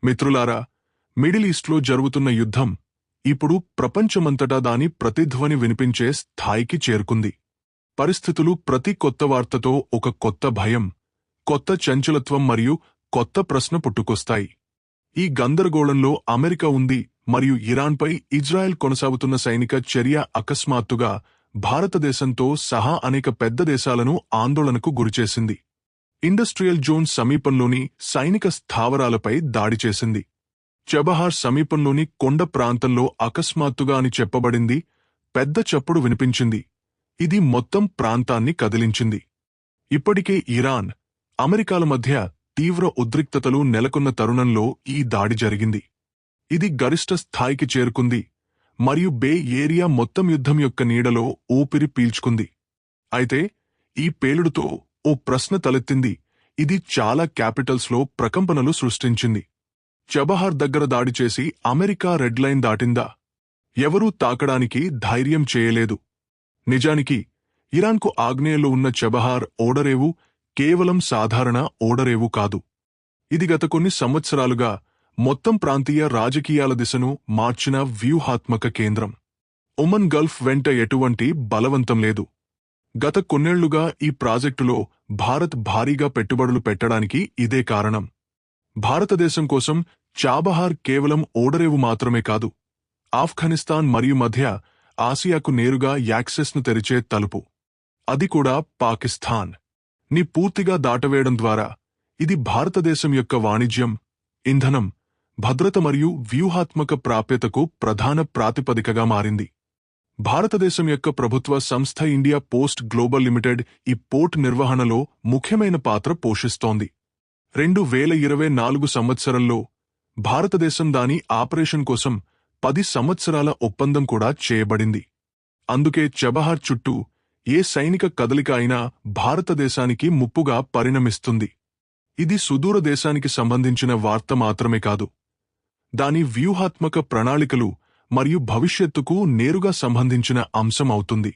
మిత్రులారా, మిడిల్ ఈస్ట్లో జరుగుతున్న యుద్ధం ఇప్పుడు ప్రపంచమంతటా దాని ప్రతిధ్వని వినిపించే స్థాయికి చేరుకుంది. పరిస్థితులు ప్రతి కొత్త వార్తతో ఒక కొత్త భయం, కొత్త చంచలత్వం మరియు కొత్త ప్రశ్న పుట్టుకొస్తాయి. ఈ గందరగోళంలో అమెరికా ఉంది మరియు ఇరాన్పై ఇజ్రాయెల్ కొనసాగుతున్న సైనిక చర్య అకస్మాత్తుగా భారతదేశంతో సహా అనేక పెద్ద దేశాలను ఆందోళనకు గురిచేసింది. ఇండస్ట్రియల్ జోన్ సమీపంలోని సైనిక స్థావరాలపై దాడి చేసింది. చబహార్ సమీపంలోని కొండ ప్రాంతంలో అకస్మాత్తుగా అని చెప్పబడింది పెద్ద చప్పుడు వినిపించింది. ఇది మొత్తం ప్రాంతాన్ని కదిలించింది. ఇప్పటికే ఇరాన్, అమెరికాల మధ్య తీవ్ర ఉద్రిక్తతలు నెలకొన్న తరుణంలో ఈ దాడి జరిగింది. ఇది గరిష్ట స్థాయికి చేరుకుంది మరియు బే ఏరియా మొత్తం యుద్ధం యొక్క నీడలో ఊపిరి పీల్చుకుంది. అయితే ఈ పేలుడుతో ఓ ప్రశ్న తలెత్తింది. ఇది చాలా క్యాపిటల్స్లో ప్రకంపనలు సృష్టించింది. చబహార్ దగ్గర దాడి చేసి అమెరికా రెడ్ లైన్ దాటిందా? ఎవరూ తాకడానికి ధైర్యం చేయలేదు. నిజానికి ఇరాన్కు ఆగ్నేయంలో ఉన్న చబహార్ ఓడరేవు కేవలం సాధారణ ఓడరేవు కాదు. ఇది గత కొన్ని సంవత్సరాలుగా మొత్తం ప్రాంతీయ రాజకీయాల దిశను మార్చిన వ్యూహాత్మక కేంద్రం. ఒమన్ గల్ఫ్ వెంట ఎటువంటి బలవంతం లేదు. గత కొన్నేళ్లుగా ఈ ప్రాజెక్టులో భారత్ భారీగా పెట్టుబడులు పెట్టడానికి ఇదే కారణం. భారతదేశం కోసం చాబహార్ కేవలం ఓడరేవు మాత్రమే కాదు, ఆఫ్ఘనిస్తాన్ మరియు మధ్య ఆసియాకు నేరుగా యాక్సెస్ను తెరిచే తలుపు. అది కూడా పాకిస్తాన్ ని పూర్తిగా దాటవేయడం ద్వారా ఇది భారతదేశం యొక్క వాణిజ్యం, ఇంధనం, భద్రత మరియు వ్యూహాత్మక ప్రాప్యతకు ప్రధాన ప్రాతిపదికగా మారింది. భారతదేశం యొక్క ప్రభుత్వ సంస్థ ఇండియా పోస్ట్ గ్లోబల్ లిమిటెడ్ ఈ పోర్ట్ నిర్వహణలో ముఖ్యమైన పాత్ర పోషిస్తోంది. 2024 సంవత్సరంలో భారతదేశం దాని ఆపరేషన్ కోసం 10 సంవత్సరాల ఒప్పందం కూడా చేయబడింది. అందుకే చబహార్ చుట్టూ ఏ సైనిక కదలిక అయినా భారతదేశానికి ముప్పుగా పరిణమిస్తుంది. ఇది సుదూర దేశానికి సంబంధించిన వార్త మాత్రమే కాదు, దాని వ్యూహాత్మక ప్రణాళికలు మరియు భవిష్యత్తుకు నేరుగా సంబంధించిన అంశం అవుతుంది.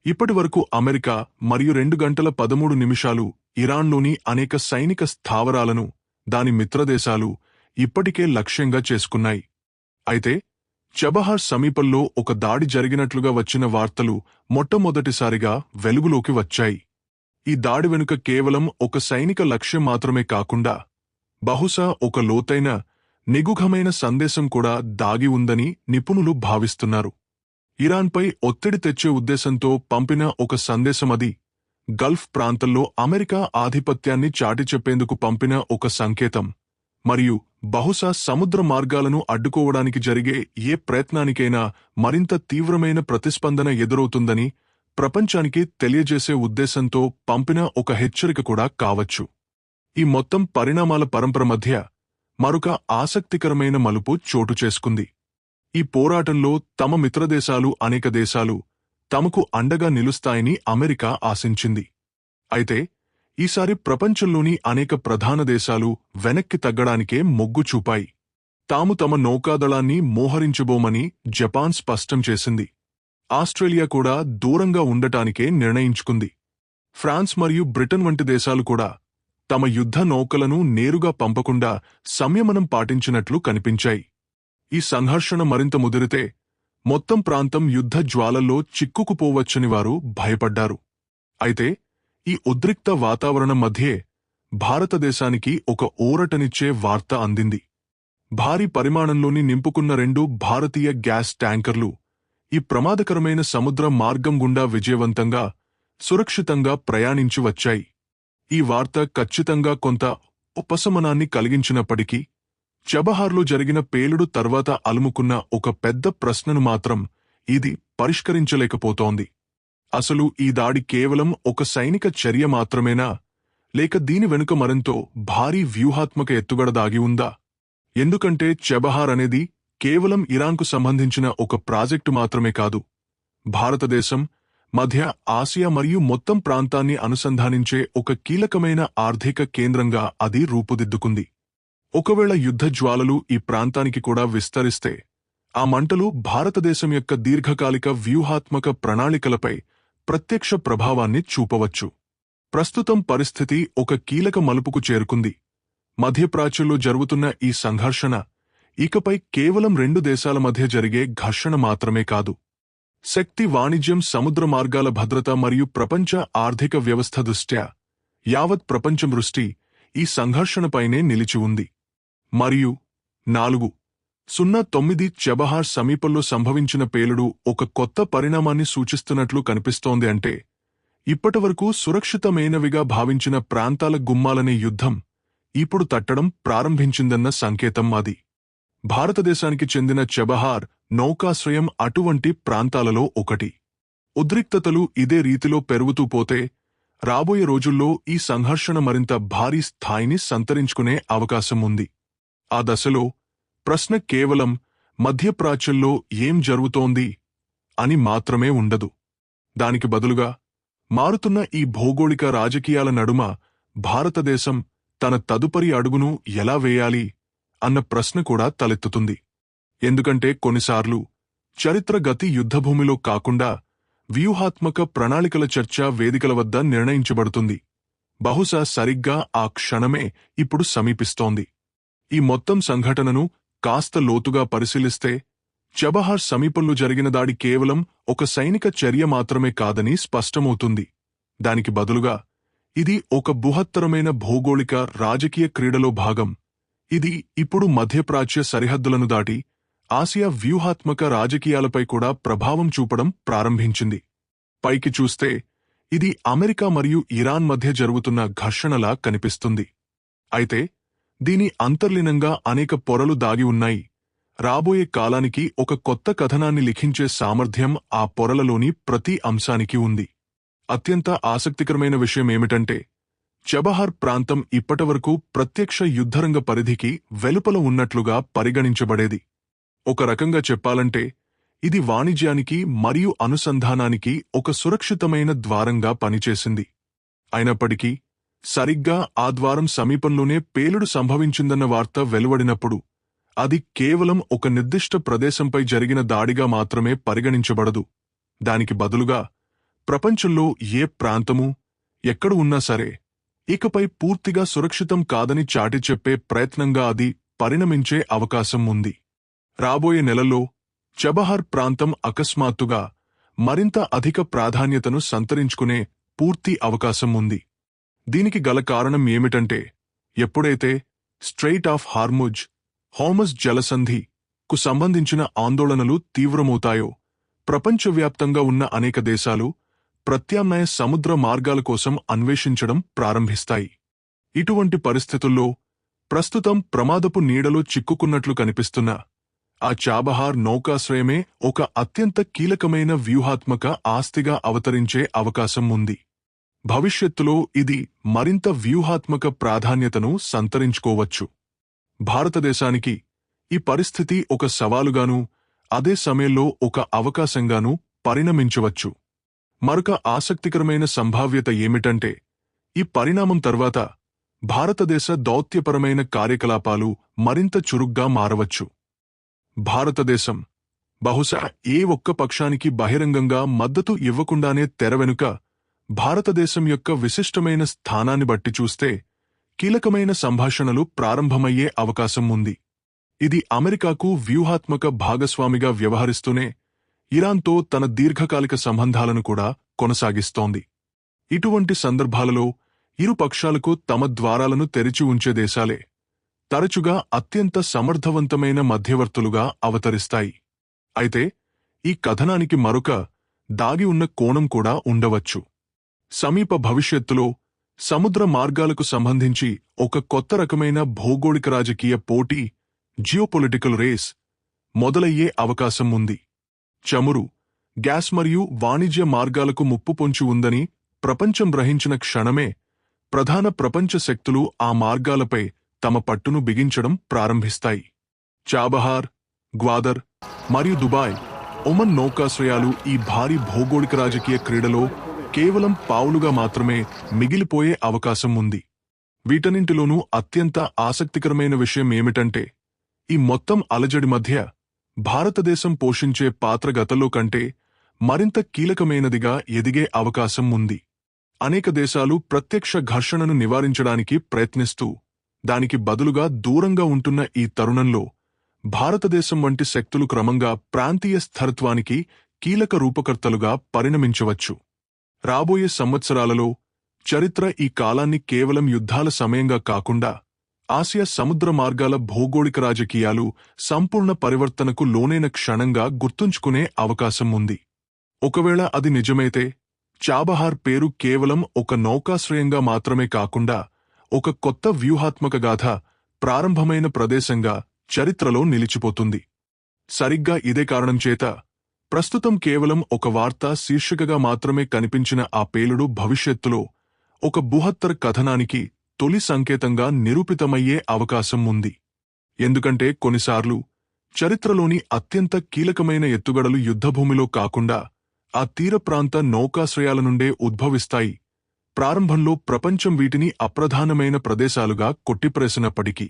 ఇప్పటివరకు అమెరికా మరియు 2 గంటల 13 నిమిషాలు ఇరాన్లోని అనేక సైనిక స్థావరాలను దాని మిత్రదేశాలు ఇప్పటికే లక్ష్యంగా చేసుకున్నాయి. అయితే చబహార్ సమీపంలో ఒక దాడి జరిగినట్లుగా వచ్చిన వార్తలు మొట్టమొదటిసారిగా వెలుగులోకి వచ్చాయి. ఈ దాడి వెనుక కేవలం ఒక సైనిక లక్ష్యం మాత్రమే కాకుండా బహుశా ఒక లోతైన, నిగూఢమైన సందేశం కూడా దాగి ఉందని నిపుణులు భావిస్తున్నారు. ఇరాన్పై ఒత్తిడి తెచ్చే ఉద్దేశంతో పంపిన ఒక సందేశమది. గల్ఫ్ ప్రాంతంలో అమెరికా ఆధిపత్యాన్ని చాటిచెప్పేందుకు పంపిన ఒక సంకేతం. మరియు బహుశా సముద్ర మార్గాలను అడ్డుకోవడానికి జరిగే ఏ ప్రయత్నానికైనా మరింత తీవ్రమైన ప్రతిస్పందన ఎదురవుతుందని ప్రపంచానికి తెలియజేసే ఉద్దేశంతో పంపిన ఒక హెచ్చరిక కూడా కావచ్చు. ఈ మొత్తం పరిణామాల పరంపర మధ్య మరొక ఆసక్తికరమైన మలుపు చోటు చేసుకుంది. ఈ పోరాటంలో తమ మిత్రదేశాలు అనేక దేశాలు తమకు అండగా నిలుస్తాయని అమెరికా ఆశించింది. అయితే ఈసారి ప్రపంచంలోని అనేక ప్రధాన దేశాలు వెనక్కి తగ్గడానికే మొగ్గు చూపాయి. తాము తమ నౌకాదళాన్ని మోహరించబోమని జపాన్ స్పష్టం చేసింది. ఆస్ట్రేలియా కూడా దూరంగా ఉండటానికే నిర్ణయించుకుంది. ఫ్రాన్స్ మరియు బ్రిటన్ వంటి దేశాలు కూడా తమ యుద్ధ నౌకలను నేరుగా పంపకుండా సంయమనం పాటించినట్లు కనిపించాయి. ఈ సంఘర్షణ మరింత ముదిరితే మొత్తం ప్రాంతం యుద్ధ జ్వాలల్లో చిక్కుకుపోవచ్చని వారు భయపడ్డారు. అయితే ఈ ఉద్రిక్త వాతావరణం మధ్యే భారతదేశానికి ఒక ఊరటనిచ్చే వార్త అందింది. భారీ పరిమాణంలోని నింపుకున్న 2 భారతీయ గ్యాస్ ట్యాంకర్లు ఈ ప్రమాదకరమైన సముద్ర మార్గం గుండా విజయవంతంగా, సురక్షితంగా ప్రయాణించి వచ్చాయి. ఈ వార్త ఖచ్చితంగా కొంత ఉపశమనాన్ని కలిగించినప్పటికీ చబహార్లో జరిగిన పేలుడు తర్వాత అలుముకున్న ఒక పెద్ద ప్రశ్నను మాత్రం ఇది పరిష్కరించలేకపోతోంది. అసలు ఈ దాడి కేవలం ఒక సైనిక చర్య మాత్రమేనా, లేక దీని వెనుక మరెంతో భారీ వ్యూహాత్మక ఎత్తుగడ దాగి ఉందా? ఎందుకంటే చబహార్ అనేది కేవలం ఇరాన్కు సంబంధించిన ఒక ప్రాజెక్టు మాత్రమే కాదు, భారతదేశం, మధ్య ఆసియా మరియు మొత్తం ప్రాంతాన్ని అనుసంధానించే ఒక కీలకమైన ఆర్థిక కేంద్రంగా అది రూపుదిద్దుకుంది. ఒకవేళ యుద్ధ జ్వాలలు ఈ ప్రాంతానికి కూడా విస్తరిస్తే ఆ మంటలు భారతదేశం యొక్క దీర్ఘకాలిక వ్యూహాత్మక ప్రణాళికలపై ప్రత్యక్ష ప్రభావాన్ని చూపవచ్చు. ప్రస్తుతం పరిస్థితి ఒక కీలక మలుపుకు చేరుకుంది. మధ్యప్రాచ్యంలో జరుగుతున్న ఈ సంఘర్షణ ఇకపై కేవలం రెండు దేశాల మధ్య జరిగే ఘర్షణ మాత్రమే కాదు. శక్తి, వాణిజ్యం, సముద్ర మార్గాల భద్రత మరియు ప్రపంచ ఆర్థిక వ్యవస్థ దృష్ట్యా యావత్ ప్రపంచం దృష్టి ఈ సంఘర్షణపైనే నిలిచి ఉంది. మరియు 409 చబహార్ సమీపంలో సంభవించిన పేలుడు ఒక కొత్త పరిణామాన్ని సూచిస్తున్నట్లు కనిపిస్తోంది. అంటే ఇప్పటివరకు సురక్షితమైనవిగా భావించిన ప్రాంతాల గుమ్మాలనే యుద్ధం ఇప్పుడు తట్టడం ప్రారంభించిందన్న సంకేతం అది. భారతదేశానికి చెందిన చబహార్ నౌకాశ్రయం అటువంటి ప్రాంతాలలో ఒకటి. ఉద్రిక్తతలు ఇదే రీతిలో పెరుగుతూ పోతే రాబోయే రోజుల్లో ఈ సంఘర్షణ మరింత భారీ స్థాయిని సంతరించుకునే అవకాశం ఉంది. ఆ దశలో ప్రశ్న కేవలం మధ్యప్రాచ్యంలో ఏం జరుగుతోంది అని మాత్రమే ఉండదు. దానికి బదులుగా మారుతున్న ఈ భౌగోళిక రాజకీయాల నడుమ భారతదేశం తన తదుపరి అడుగును ఎలా వేయాలి అన్న ప్రశ్న కూడా తలెత్తుతుంది. ఎందుకంటే కొన్నిసార్లు చరిత్ర గతి యుద్ధభూమిలో కాకుండా వ్యూహాత్మక ప్రణాళికల చర్చా వేదికల వద్ద నిర్ణయించబడుతుంది. బహుశా సరిగ్గా ఆ క్షణమే ఇప్పుడు సమీపిస్తోంది. ఈ మొత్తం సంఘటనను కాస్త లోతుగా పరిశీలిస్తే చబహార్ సమీపంలో జరిగిన దాడి కేవలం ఒక సైనిక చర్య మాత్రమే కాదని స్పష్టమవుతుంది. దానికి బదులుగా ఇది ఒక బృహత్తరమైన భౌగోళిక రాజకీయ క్రీడలో భాగం. ఇది ఇప్పుడు మధ్యప్రాచ్య సరిహద్దులను దాటి ఆసియా వ్యూహాత్మక రాజకీయాలపై కూడా ప్రభావం చూపడం ప్రారంభించింది. పైకి చూస్తే ఇది అమెరికా మరియు ఇరాన్ మధ్య జరుగుతున్న ఘర్షణలా కనిపిస్తుంది. అయితే దీని అంతర్లీనంగా అనేక పొరలు దాగి ఉన్నాయి. రాబోయే కాలానికి ఒక కొత్త కథనాన్ని లిఖించే సామర్థ్యం ఆ పొరలలోని ప్రతి అంశానికి ఉంది. అత్యంత ఆసక్తికరమైన విషయమేమిటంటే చబహార్ ప్రాంతం ఇప్పటివరకు ప్రత్యక్ష యుద్ధరంగ పరిధికి వెలుపల ఉన్నట్లుగా పరిగణించబడేది. ఒక రకంగా చెప్పాలంటే ఇది వాణిజ్యానికి మరియు అనుసంధానానికి ఒక సురక్షితమైన ద్వారంగా పనిచేసింది. అయినప్పటికీ సరిగ్గా ఆ ద్వారం సమీపంలోనే పేలుడు సంభవించిందన్న వార్త వెలువడినప్పుడు అది కేవలం ఒక నిర్దిష్ట ప్రదేశంపై జరిగిన దాడిగా మాత్రమే పరిగణించబడదు. దానికి బదులుగా ప్రపంచంలో ఏ ప్రాంతమూ ఎక్కడ ఉన్నా సరే ఇకపై పూర్తిగా సురక్షితం కాదని చాటి చెప్పే ప్రయత్నంగా అది పరిణమించే అవకాశం ఉంది. రాబోయే నెలల్లో చబహార్ ప్రాంతం అకస్మాత్తుగా మరింత అధిక ప్రాధాన్యతను సంతరించుకునే పూర్తి అవకాశం ఉంది. దీనికి గల కారణం ఏమిటంటే ఎప్పుడైతే స్ట్రెయిట్ ఆఫ్ హార్ముజ్ జలసంధి కు సంబంధించిన ఆందోళనలు తీవ్రమవుతాయో ప్రపంచవ్యాప్తంగా ఉన్న అనేక దేశాలు ప్రత్యామ్నాయ సముద్ర మార్గాల కోసం అన్వేషించడం ప్రారంభిస్తాయి. ఇటువంటి పరిస్థితుల్లో ప్రస్తుతం ప్రమాదపు నీడలో చిక్కుకున్నట్లు కనిపిస్తున్న ఆ చాబహార్ నౌకాశ్రయమే ఒక అత్యంత కీలకమైన వ్యూహాత్మక ఆస్తిగా అవతరించే అవకాశం ఉంది. భవిష్యత్తులో ఇది మరింత వ్యూహాత్మక ప్రాధాన్యతను సంతరించుకోవచ్చు. భారతదేశానికి ఈ పరిస్థితి ఒక సవాలుగానూ అదే సమయంలో ఒక అవకాశంగానూ పరిణమించవచ్చు. మరొక ఆసక్తికరమైన సంభావ్యత ఏమిటంటే ఈ పరిణామం తర్వాత భారతదేశ దౌత్యపరమైన కార్యకలాపాలు మరింత చురుగ్గా మారవచ్చు. భారతదేశం బహుశా ఏ ఒక్క పక్షానికి బహిరంగంగా మద్దతు ఇవ్వకుండానే తెర వెనుక భారతదేశం యొక్క విశిష్టమైన స్థానాన్ని బట్టి చూస్తే కీలకమైన సంభాషణలు ప్రారంభమయ్యే అవకాశం ఉంది. ఇది అమెరికాకు వ్యూహాత్మక భాగస్వామిగా వ్యవహరిస్తూనే ఇరాన్తో తన దీర్ఘకాలిక సంబంధాలను కూడా కొనసాగిస్తోంది. ఇటువంటి సందర్భాలలో ఇరు పక్షాలకు తమ ద్వారాలను తెరిచి ఉంచే దేశాలే తరచుగా అత్యంత సమర్థవంతమైన మధ్యవర్తులుగా అవతరిస్తాయి. అయితే ఈ కథనానికి మరొక దాగి ఉన్న కోణం కూడా ఉండవచ్చు. సమీప భవిష్యత్తులో సముద్ర మార్గాలకు సంబంధించి ఒక కొత్త రకమైన భౌగోళిక రాజకీయ పోటీ జియోపొలిటికల్ రేస్ మొదలయ్యే అవకాశం ఉంది. చమురు, గ్యాస్ మరియు వాణిజ్య మార్గాలకు ముప్పు పొంచి ఉందని ప్రపంచం గ్రహించిన క్షణమే ప్రధాన ప్రపంచ శక్తులు ఆ మార్గాలపై తమ పట్టును బిగించడం ప్రారంభిస్తాయి. చాబహార్, గ్వాదర్ మరియు దుబాయ్, ఒమన్ నౌకాశ్రయాలు ఈ భారీ భౌగోళిక రాజకీయ క్రీడలో కేవలం పావులుగా మాత్రమే మిగిలిపోయే అవకాశం ఉంది. వీటన్నింటిలోనూ అత్యంత ఆసక్తికరమైన విషయం ఏమిటంటే ఈ మొత్తం అలజడి మధ్య భారతదేశం పోషించే పాత్ర గతంలో కంటే మరింత కీలకమైనదిగా ఎదిగే అవకాశం ఉంది. అనేక దేశాలు ప్రత్యక్ష ఘర్షణను నివారించడానికి ప్రయత్నిస్తూ దానికి బదులుగా దూరంగా ఉంటున్న ఈ తరుణంలో భారతదేశం వంటి శక్తులు క్రమంగా ప్రాంతీయ స్థిరత్వానికి కీలక రూపకర్తలుగా పరిణమించవచ్చు. రాబోయే సంవత్సరాలలో చరిత్ర ఈ కాలాన్ని కేవలం యుద్ధాల సమయంగా కాకుండా ఆసియా సముద్ర మార్గాల భౌగోళిక రాజకీయాలు సంపూర్ణ పరివర్తనకు లోనైన క్షణంగా గుర్తుంచుకునే అవకాశం ఉంది. ఒకవేళ అది నిజమైతే చాబహార్ పేరు కేవలం ఒక నౌకాశ్రయంగా మాత్రమే కాకుండా ఒక కొత్త వ్యూహాత్మక గాథ ప్రారంభమైన ప్రదేశంగా చరిత్రలో నిలిచిపోతుంది. సరిగ్గా ఇదే కారణం చేత ప్రస్తుతం కేవలం ఒక వార్తా శీర్షికగా మాత్రమే కనిపించిన ఆ పేలుడు భవిష్యత్తులో ఒక బృహత్తర కథనానికి తొలి సంకేతంగా నిరూపితమయ్యే అవకాశం ఉంది. ఎందుకంటే కొన్నిసార్లు చరిత్రలోని అత్యంత కీలకమైన ఎత్తుగడలు యుద్ధభూమిలో కాకుండా ఆ తీర ప్రాంత నౌకాశ్రయాల నుండే ఉద్భవిస్తాయి. ప్రారంభంలో ప్రపంచం వీటిని అప్రధానమైన ప్రదేశాలుగా కొట్టిప్రేసినప్పటికీ